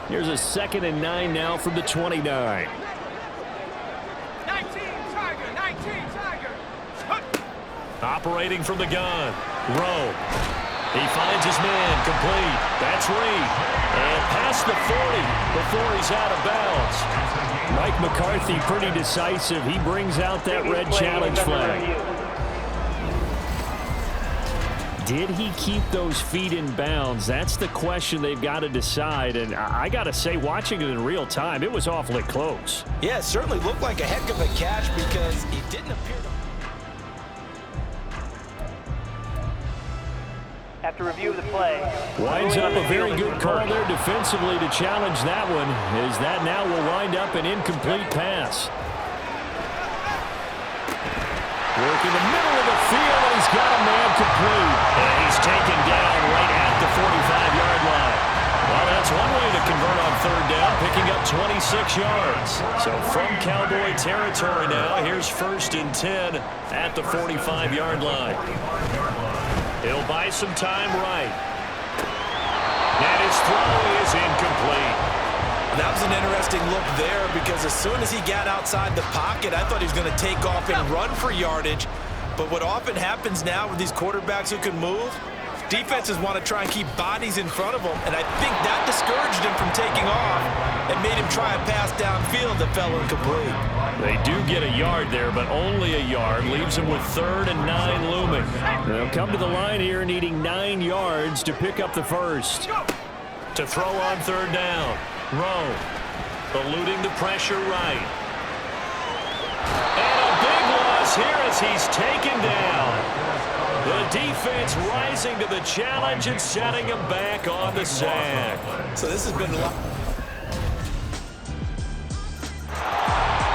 Here's a 2nd and 9 now from the 29. 19 Tiger. Operating from the gun. Rowe. He finds his man complete. That's Reed. And past the 40 before he's out of bounds. Mike McCarthy pretty decisive. He brings out that red challenge flag. Did he keep those feet in bounds? That's the question they've got to decide. And I got to say, watching it in real time, it was awfully close. Yeah, it certainly looked like a heck of a catch because he didn't appear to... After review of the play. Winds up a very good call there defensively to challenge that one, as that now will wind up an incomplete pass. Working the middle of the field, and he's got a man complete. And he's taken down right at the 45-yard line. Well, that's one way to convert on 3rd down, picking up 26 yards. So from Cowboy territory now, here's 1st and 10 at the 45-yard line. He'll buy some time right. And his throw is incomplete. That was an interesting look there because as soon as he got outside the pocket, I thought he was going to take off and run for yardage. But what often happens now with these quarterbacks who can move, defenses want to try and keep bodies in front of them, and I think that discouraged him from taking off and made him try a pass downfield that fell incomplete. They do get a yard there, but only a yard. Leaves them with 3rd and 9 looming. They'll come to the line here needing 9 yards to pick up the first. To throw on 3rd down. Rowe eluding the pressure right. And a big loss here as he's taken down. The defense rising to the challenge and setting him back on the sack. So this has been a lot.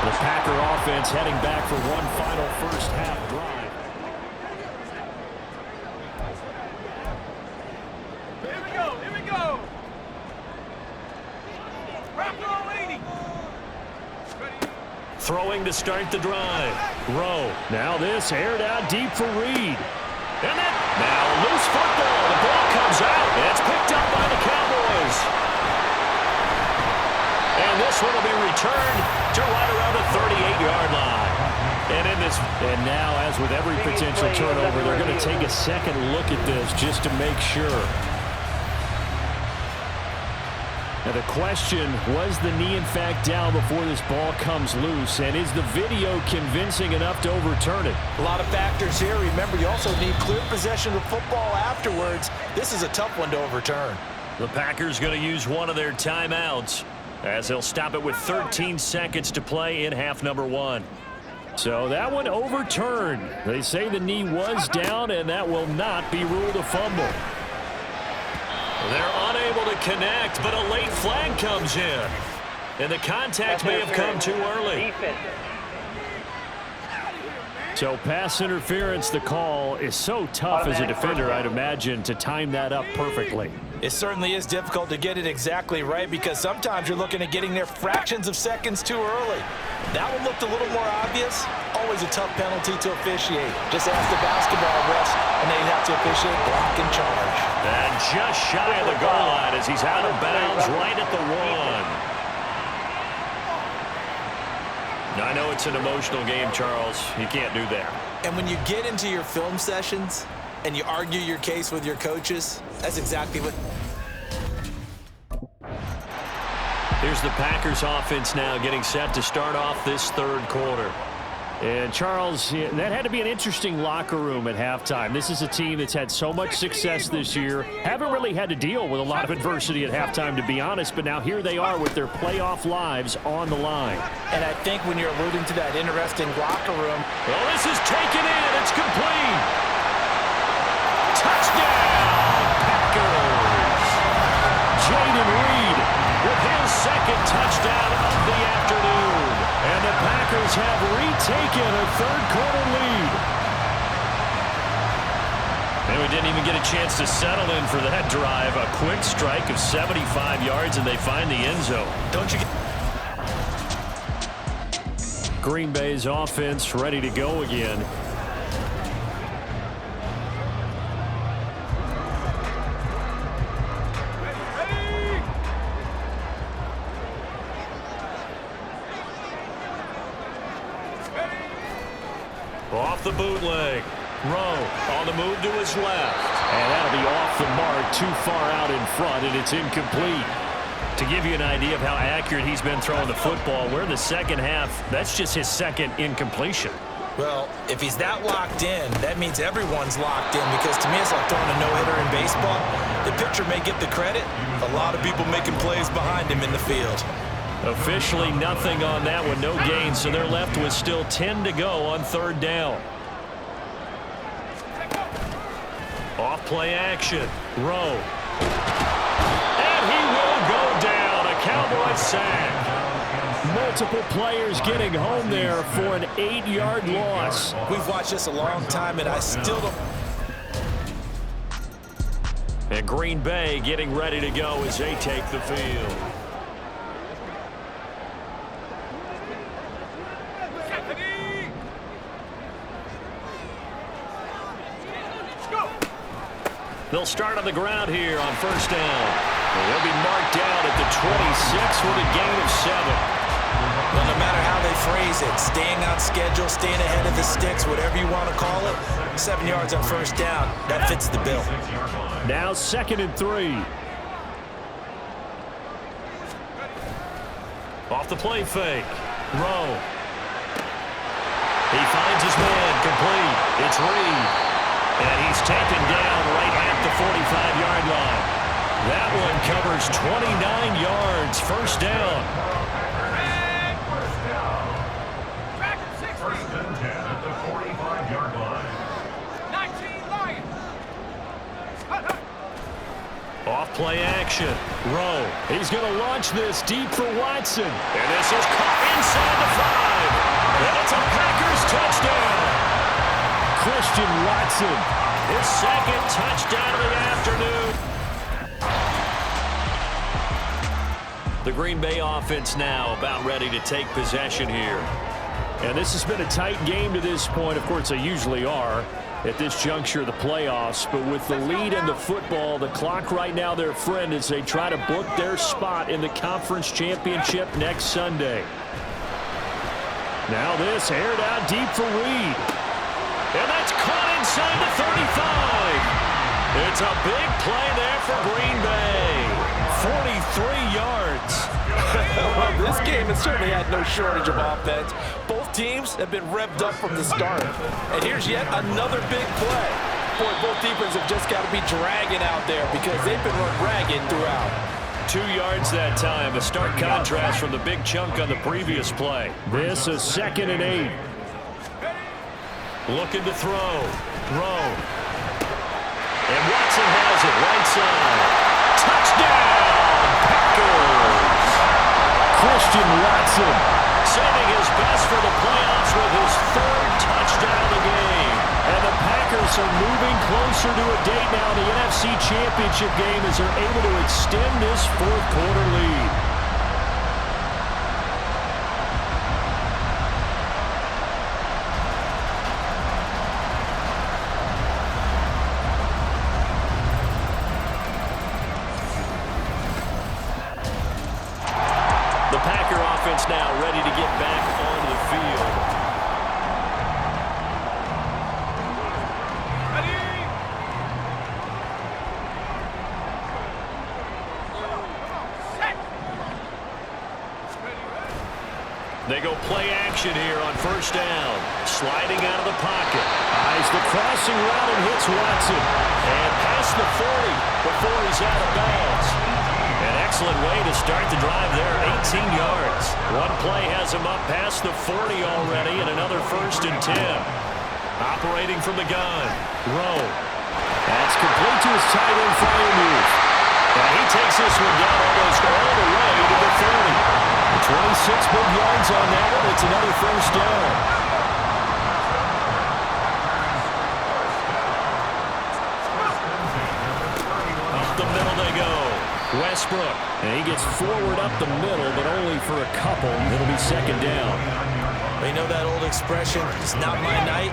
The Packer offense heading back for one final first half drive. Here we go. Here we go. Throwing to start the drive. Rowe. Now this aired out deep for Reed. And then now loose football. The ball comes out. And it's picked up by the Cowboys. And this one will be returned to right around the 38-yard line. And now, as with every potential turnover, they're going to take a second look at this just to make sure. Now the question, was the knee in fact down before this ball comes loose? And is the video convincing enough to overturn it? A lot of factors here. Remember, you also need clear possession of football afterwards. This is a tough one to overturn. The Packers going to use one of their timeouts as they'll stop it with 13 seconds to play in half number 1. So that one overturned. They say the knee was down, and that will not be ruled a fumble. They're unable to connect, but a late flag comes in. And the contact may have come too early. So pass interference, the call is so tough as a defender, I'd imagine, to time that up perfectly. It certainly is difficult to get it exactly right because sometimes you're looking at getting there fractions of seconds too early. That one looked a little more obvious. Always a tough penalty to officiate. Just ask the basketball refs, and they have to officiate block and charge. And just shy of the goal line as he's out of bounds right at the 1. I know it's an emotional game, Charles. You can't do that. And when you get into your film sessions and you argue your case with your coaches, that's exactly what... Here's the Packers offense now getting set to start off this 3rd quarter. And, Charles, that had to be an interesting locker room at halftime. This is a team that's had so much success this year. Haven't really had to deal with a lot of adversity at halftime, to be honest, but now here they are with their playoff lives on the line. And I think when you're alluding to that interesting locker room... Well, this is taken in. It's complete. Touchdown, Packers. Jaden Reed with his 2nd touchdown of the afternoon. And the Packers have retaken a 3rd quarter lead. And we didn't even get a chance to settle in for that drive. A quick strike of 75 yards, and they find the end zone. Don't you get... Green Bay's offense ready to go again. Off the bootleg. Rowe on the move to his left. And that'll be off the mark, too far out in front, and it's incomplete. To give you an idea of how accurate he's been throwing the football, we're in the second half. That's just his second incompletion. Well, if he's that locked in, that means everyone's locked in, because to me it's like throwing a no-hitter in baseball. The pitcher may get the credit. A lot of people making plays behind him in the field. Officially nothing on that one, no gain, so they're left with still 10 to go on third down. Off play action. Rowe. And he will go down. A Cowboy sack. Multiple players getting home there for an 8-yard loss. We've watched this a long time, and I still don't... And Green Bay getting ready to go as they take the field. They'll start on the ground here on first down. They'll be marked down at the 26 with a gain of 7. Well, no matter how they phrase it, staying on schedule, staying ahead of the sticks, whatever you want to call it, 7 yards on first down, that fits the bill. Now 2nd and 3. Off the play fake. Rowe. He finds his man complete. It's Reed. And he's taken down right at the 45-yard line. That one covers 29 yards. First down. First and 10 at the 45-yard line. 19 Lions. Off play action. Rowe. He's going to launch this deep for Watson. And this is caught inside the 5. And it's a Packers touchdown. Christian Watson, his second touchdown of the afternoon. The Green Bay offense now about ready to take possession here. And this has been a tight game to this point. Of course, they usually are at this juncture of the playoffs. But with the lead in the football, the clock right now their friend as they try to book their spot in the conference championship next Sunday. Now this aired out deep for Reed. And that's caught inside the 35. It's a big play there for Green Bay. 43 yards. Well, this game has certainly had no shortage of offense. Both teams have been revved up from the start. And here's yet another big play. Boy, both defenses have just got to be dragging out there because they've been run ragged throughout. 2 yards that time. A stark contrast from the big chunk on the previous play. This is 2nd and 8. Looking to throw. Rowe. And Watson has it right side. Touchdown, Packers! Christian Watson saving his best for the playoffs with his 3rd touchdown of the game. And the Packers are moving closer to a date now in the NFC Championship game as they're able to extend this 4th quarter lead. Now ready to get back onto the field. They go play action here on first down. Sliding out of the pocket. Eyes the crossing route and hits Watson. And past the 40 before he's out of bounds. An excellent way to start the drive there, 18 yards. One play has him up past the 40 already, and another 1st and 10. Operating from the gun, Rowe. That's complete to his tight end fire move. And he takes this one down almost all the way to the 30. 26 big yards on that one. It's another 1st down. Up the middle they go. Westbrook, and he gets forward up the middle, but only for a couple. It'll be 2nd down. You know that old expression, it's not my night?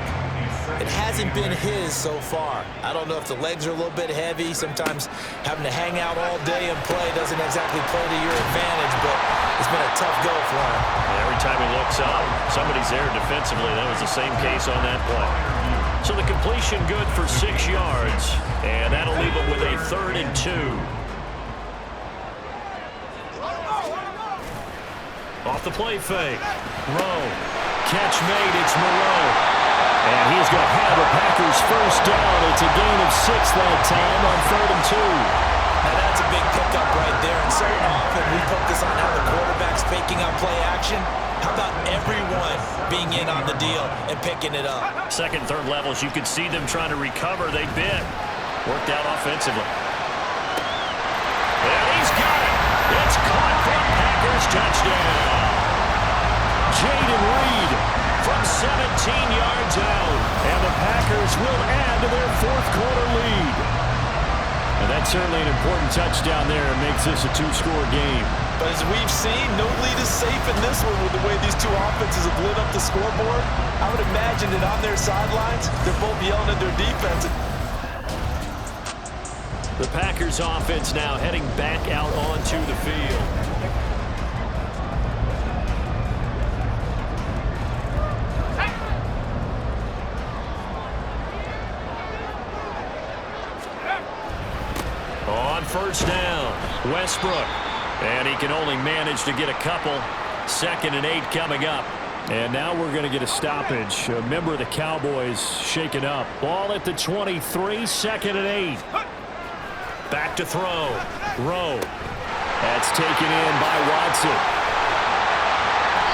It hasn't been his so far. I don't know if the legs are a little bit heavy. Sometimes having to hang out all day and play doesn't exactly play to your advantage, but it's been a tough go for him. Every time he looks up, somebody's there defensively. That was the same case on that play. So the completion good for 6 yards, and that'll leave him with a 3rd and 2. Off the play fake. Rowe. Catch made. It's Moreau. And he's going to have a Packers first down. It's a gain of 6 that time on 3rd and 2. Now that's a big pickup right there. And so often we focus on how the quarterback's faking out play action. How about everyone being in on the deal and picking it up? Second, third levels, you could see them trying to recover. They bit. Worked out offensively. And he's got it. It's caught for a Packers touchdown. Jaden Reed from 17 yards out. And the Packers will add to their 4th quarter lead. And that's certainly an important touchdown there. It makes this a 2-score game. But as we've seen, no lead is safe in this one with the way these two offenses have lit up the scoreboard. I would imagine that on their sidelines, they're both yelling at their defense. The Packers offense now heading back out onto the field. On first down, Westbrook. And he can only manage to get a couple. 2nd and 8 coming up. And now we're going to get a stoppage. A member of the Cowboys shaken up. Ball at the 23, 2nd and 8. Back to throw. Rowe. That's taken in by Watson.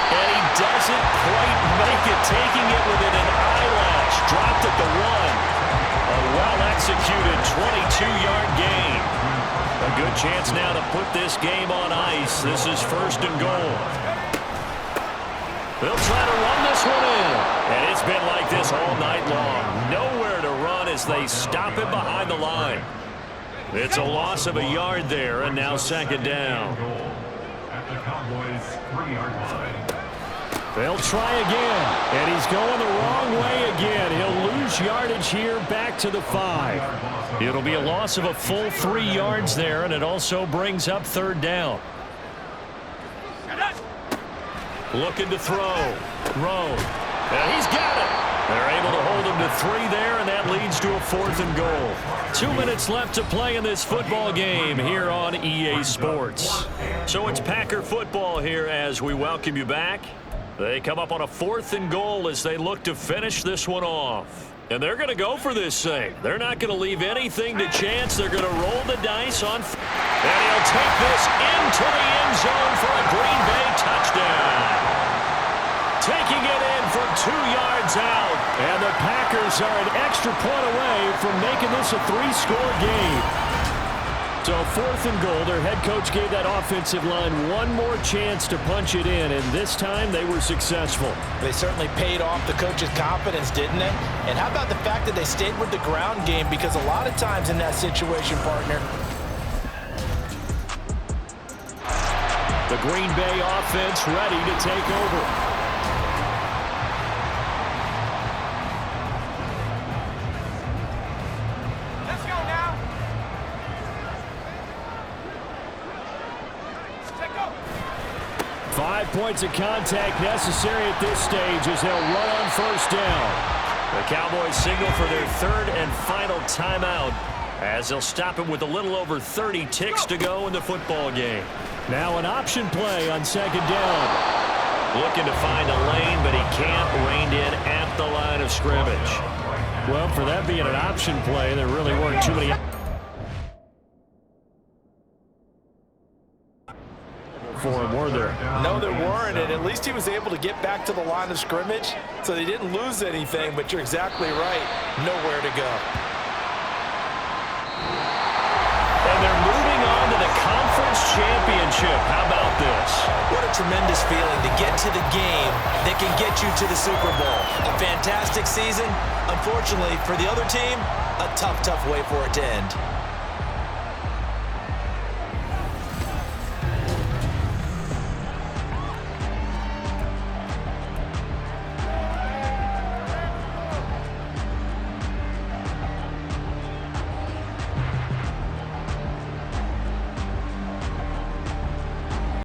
And he doesn't quite make it, taking it within an eyelash. Dropped at the 1. A well-executed 22-yard gain. A good chance now to put this game on ice. This is 1st and goal. They'll try to run this one in. And it's been like this all night long. Nowhere to run as they stop it behind the line. It's a loss of a yard there, and now 2nd down. At the Cowboys' 3-yard line. They'll try again, and he's going the wrong way again. He'll lose yardage here back to the 5. It'll be a loss of a full 3 yards there, and it also brings up 3rd down. Looking to throw. Rowe. And he's got it. They're able to hold him to 3 there, and that leads to a 4th and goal. 2 minutes left to play in this football game here on EA Sports. So it's Packer football here as we welcome you back. They come up on a 4th and goal as they look to finish this one off. And they're going to go for this thing. They're not going to leave anything to chance. They're going to roll the dice on. And he'll take this into the end zone for a Green Bay touchdown. Taking it in from 2 yards out. And the Packers are an extra point away from making this a 3-score game. So 4th and goal. Their head coach gave that offensive line one more chance to punch it in, and this time they were successful. They certainly paid off the coach's confidence, didn't they? And how about the fact that they stayed with the ground game? Because a lot of times in that situation, partner, the Green Bay offense ready to take over. Let's go now. 5 points of contact necessary at this stage as they'll run on first down. The Cowboys signal for their 3rd and final timeout as they'll stop it with a little over 30 ticks to go in the football game. Now an option play on 2nd down. Looking to find a lane, but he can't rein in at the line of scrimmage. Well, for that being an option play, there really weren't too many for him, were there? No, there weren't, and at least he was able to get back to the line of scrimmage, so they didn't lose anything, but you're exactly right. Nowhere to go. And they're moving on to the conference championship. How about this? what a tremendous feeling to get to the game that can get you to the Super Bowl. A fantastic season. Unfortunately, for the other team, a tough, tough way for it to end.